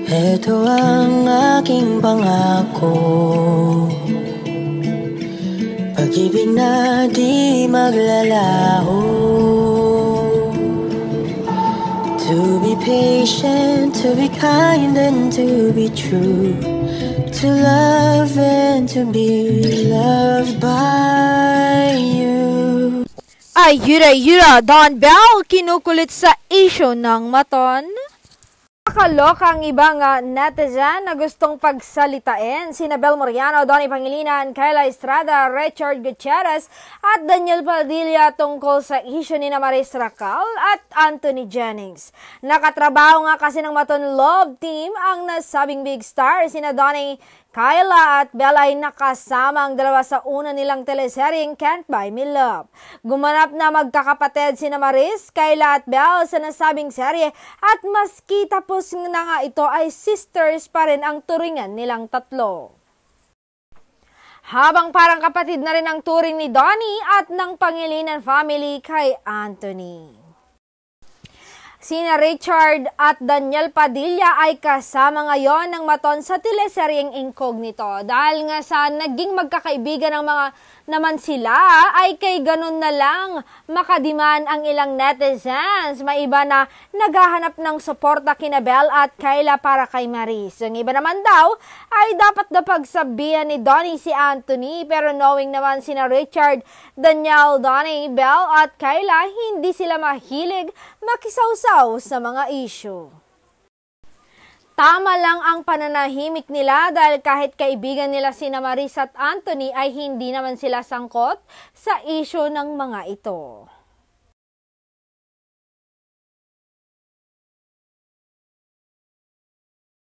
Ito ang aking pangako, pag-ibig na di maglalaho. To be patient, to be kind and to be true, to love and to be loved by you. Ay, yura, Don Bell, kinukulit sa issue ng maton. Nakaloka ang ibang netizen na gustong pagsalitain sina Bel Moriano, Donnie Pangilinan, Kayla Estrada, Richard Gutierrez at Daniel Padilla tungkol sa issue ni Maris Racal at Anthony Jennings. Nakatrabaho nga kasi ng Maton Love Team ang nasabing big star sina Donnie, Kayla at Bella ay nakasama ang dalawa sa una nilang teleseryeng Can't Buy Me Love. Gumanap na magkakapatid sina Maris, Kayla at Belle sa nasabing serye at maski tapos na nga ito ay sisters pa rin ang turingan nilang tatlo. Habang parang kapatid na rin ang turing ni Donnie at ng Pangilinan family kay Anthony. Sina Richard at Daniel Padilla ay kasama ngayon ng maton sa teleseryeng Incognito. Dahil nga sa naging magkakaibigan ng mga naman sila, ay kay ganun na lang makadiman ang ilang netizens. May iba na naghahanap ng suporta kina Belle at Kayla para kay Maris. Yung iba naman daw ay dapat na pagsabihan ni Donnie si Anthony, pero knowing naman sina Richard, Daniel, Donnie, Belle at Kayla, hindi sila mahilig makisawsaw sa mga issue. Tama lang ang pananahimik nila dahil kahit kaibigan nila sina Maris at Anthony ay hindi naman sila sangkot sa issue ng mga ito.